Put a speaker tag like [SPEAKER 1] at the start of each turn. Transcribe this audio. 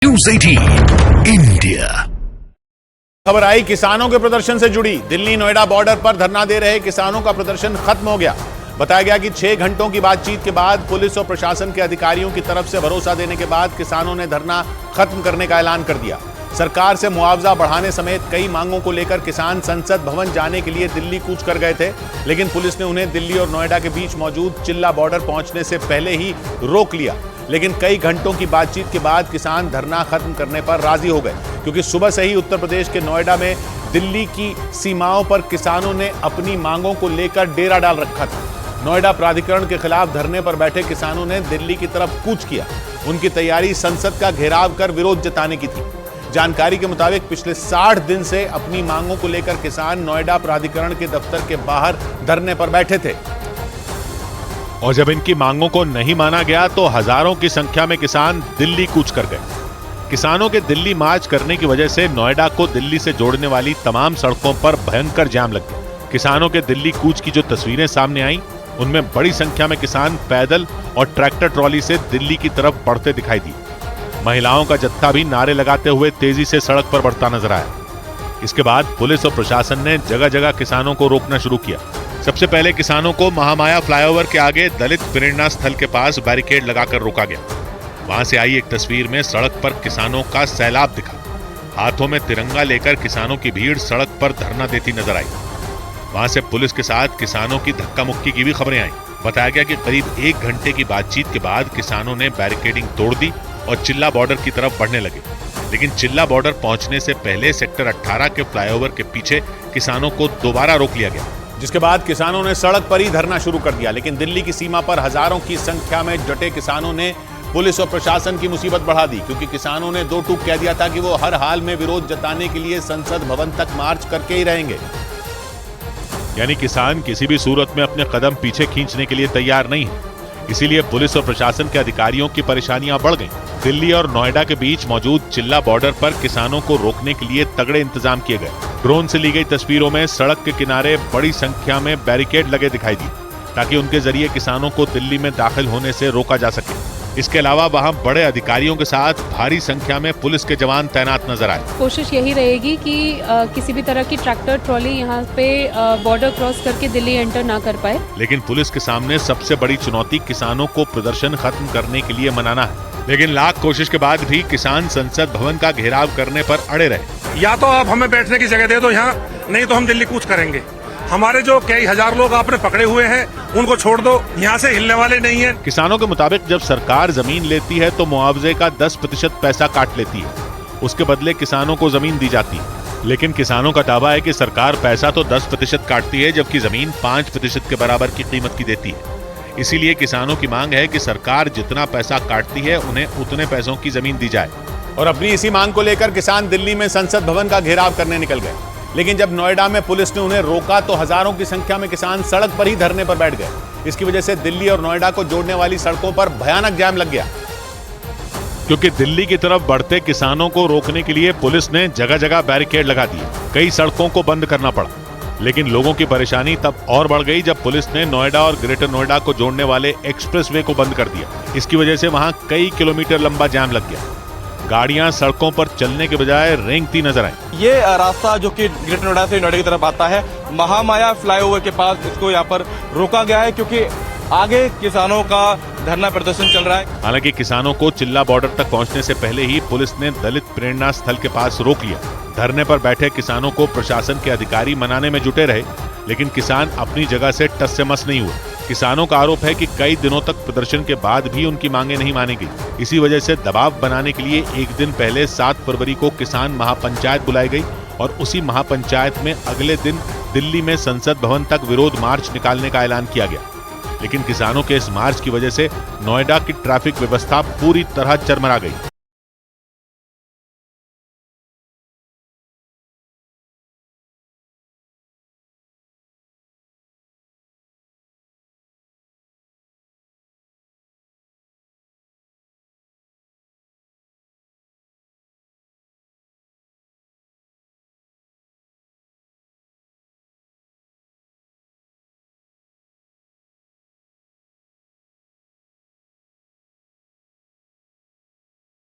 [SPEAKER 1] News 18 India.
[SPEAKER 2] खबर आई किसानों के प्रदर्शन से जुड़ी। दिल्ली नोएडा बॉर्डर पर धरना दे रहे किसानों का प्रदर्शन खत्म हो गया। बताया गया कि 6 घंटों की बातचीत के बाद पुलिस और प्रशासन के अधिकारियों की तरफ से भरोसा देने के बाद किसानों ने धरना खत्म करने का ऐलान कर दिया। सरकार से मुआवजा बढ़ाने समेत कई मांगों को लेकर किसान संसद भवन जाने के लिए दिल्ली कूच कर गए थे, लेकिन पुलिस ने उन्हें दिल्ली और नोएडा के बीच मौजूद चिल्ला बॉर्डर पहुंचने से पहले ही रोक लिया। लेकिन कई घंटों की बातचीत के बाद किसान धरना खत्म करने पर राजी हो गए, क्योंकि सुबह से ही उत्तर प्रदेश के नोएडा में दिल्ली की सीमाओं पर किसानों ने अपनी मांगों को लेकर डेरा डाल रखा था। नोएडा प्राधिकरण के खिलाफ धरने पर बैठे किसानों ने दिल्ली की तरफ कूच किया। उनकी तैयारी संसद का घेराव कर विरोध जताने की थी। जानकारी के मुताबिक पिछले 60 दिन से अपनी मांगों को लेकर किसान नोएडा प्राधिकरण के दफ्तर के बाहर धरने पर बैठे थे, और जब इनकी मांगों को नहीं माना गया तो हजारों की संख्या में किसान दिल्ली कूच कर गए। किसानों के दिल्ली मार्च करने की वजह से नोएडा को दिल्ली से जोड़ने वाली तमाम सड़कों पर भयंकर जाम लग गया। किसानों के दिल्ली कूच की जो तस्वीरें सामने आई, उनमें बड़ी संख्या में किसान पैदल और ट्रैक्टर ट्रॉली से दिल्ली की तरफ बढ़ते दिखाई दिए। महिलाओं का जत्था भी नारे लगाते हुए तेजी से सड़क पर बढ़ता नजर आया। इसके बाद पुलिस और प्रशासन ने जगह जगह किसानों को रोकना शुरू किया। सबसे पहले किसानों को महामाया फ्लाईओवर के आगे दलित प्रेरणा स्थल के पास बैरिकेड लगाकर रोका गया। वहां से आई एक तस्वीर में सड़क पर किसानों का सैलाब दिखा। हाथों में तिरंगा लेकर किसानों की भीड़ सड़क पर धरना देती नजर आई। वहां से पुलिस के साथ किसानों की धक्का मुक्की की भी खबरें आई। बताया गया कि करीब 1 घंटे की बातचीत के बाद किसानों ने बैरिकेडिंग तोड़ दी और चिल्ला बॉर्डर की तरफ बढ़ने लगे। लेकिन चिल्ला बॉर्डर पहुंचने से पहले सेक्टर 18 के फ्लाईओवर के पीछे किसानों को दोबारा रोक लिया गया, जिसके बाद किसानों ने सड़क पर ही धरना शुरू कर दिया। लेकिन दिल्ली की सीमा पर हजारों की संख्या में डटे किसानों ने पुलिस और प्रशासन की मुसीबत बढ़ा दी, क्योंकि किसानों ने 2 टूक कह दिया था कि वो हर हाल में विरोध जताने के लिए संसद भवन तक मार्च करके ही रहेंगे। यानी किसान किसी भी सूरत में अपने कदम पीछे खींचने के लिए तैयार नहीं है। इसीलिए पुलिस और प्रशासन के अधिकारियों की परेशानियां बढ़ गईं। दिल्ली और नोएडा के बीच मौजूद चिल्ला बॉर्डर पर किसानों को रोकने के लिए तगड़े इंतजाम किए गए। ड्रोन से ली गई तस्वीरों में सड़क के किनारे बड़ी संख्या में बैरिकेड लगे दिखाई दिए, ताकि उनके जरिए किसानों को दिल्ली में दाखिल होने से रोका जा सके। इसके अलावा वहां बड़े अधिकारियों के साथ भारी संख्या में पुलिस के जवान तैनात नजर आए।
[SPEAKER 3] कोशिश यही रहेगी कि किसी भी तरह की ट्रैक्टर ट्रॉली यहाँ पे बॉर्डर क्रॉस करके दिल्ली एंटर ना कर पाए।
[SPEAKER 2] लेकिन पुलिस के सामने सबसे बड़ी चुनौती किसानों को प्रदर्शन खत्म करने के लिए मनाना है। लेकिन लाख कोशिश के बाद भी किसान संसद भवन का घेराव करने पर अड़े रहे।
[SPEAKER 4] या तो आप हमें बैठने की जगह दे दो यहाँ, नहीं तो हम दिल्ली कूच करेंगे। हमारे जो कई हजार लोग आपने पकड़े हुए हैं उनको छोड़ दो, यहाँ से हिलने वाले नहीं है।
[SPEAKER 2] किसानों के मुताबिक जब सरकार जमीन लेती है तो मुआवजे का 10% पैसा काट लेती है, उसके बदले किसानों को जमीन दी जाती है। लेकिन किसानों का दावा है कि सरकार पैसा तो 10% काटती है, जबकि जमीन 5% के बराबर की कीमत की देती है। इसीलिए किसानों की मांग है कि सरकार जितना पैसा काटती है उन्हें उतने पैसों की जमीन दी जाए। और अपनी इसी मांग को लेकर किसान दिल्ली में संसद भवन का घेराव करने निकल गए। लेकिन जब नोएडा में पुलिस ने उन्हें रोका तो हजारों की संख्या में किसान सड़क पर ही धरने पर बैठ गए। इसकी वजह से दिल्ली और नोएडा को जोड़ने वाली सड़कों पर भयानक जाम लग गया, क्योंकि दिल्ली की तरफ बढ़ते किसानों को रोकने के लिए पुलिस ने जगह जगह बैरिकेड लगा दिए। कई सड़कों को बंद करना पड़ा। लेकिन लोगों की परेशानी तब और बढ़ गई जब पुलिस ने नोएडा और ग्रेटर नोएडा को जोड़ने वाले एक्सप्रेसवे को बंद कर दिया। इसकी वजह से वहां कई किलोमीटर लंबा जाम लग गया। गाड़ियां सड़कों पर चलने के बजाय रेंगती नजर आई।
[SPEAKER 5] ये रास्ता जो कि ग्रेटर नोएडा से नोएडा की तरफ आता है, महामाया फ्लाईओवर के पास इसको यहाँ पर रोका गया है, क्योंकि आगे किसानों का धरना प्रदर्शन चल रहा है।
[SPEAKER 2] हालांकि किसानों को चिल्ला बॉर्डर तक पहुंचने से पहले ही पुलिस ने दलित प्रेरणा स्थल के पास रोक लिया। धरने पर बैठे किसानों को प्रशासन के अधिकारी मनाने में जुटे रहे, लेकिन किसान अपनी जगह से टस से मस नहीं हुए। किसानों का आरोप है कि कई दिनों तक प्रदर्शन के बाद भी उनकी मांगे नहीं मानी गई। इसी वजह से दबाव बनाने के लिए एक दिन पहले 7 फरवरी को किसान महापंचायत बुलाई गई, और उसी महापंचायत में अगले दिन दिल्ली में संसद भवन तक विरोध मार्च निकालने का ऐलान किया गया। लेकिन किसानों के इस मार्च की वजह से नोएडा की ट्रैफिक व्यवस्था पूरी तरह चरमरा गई।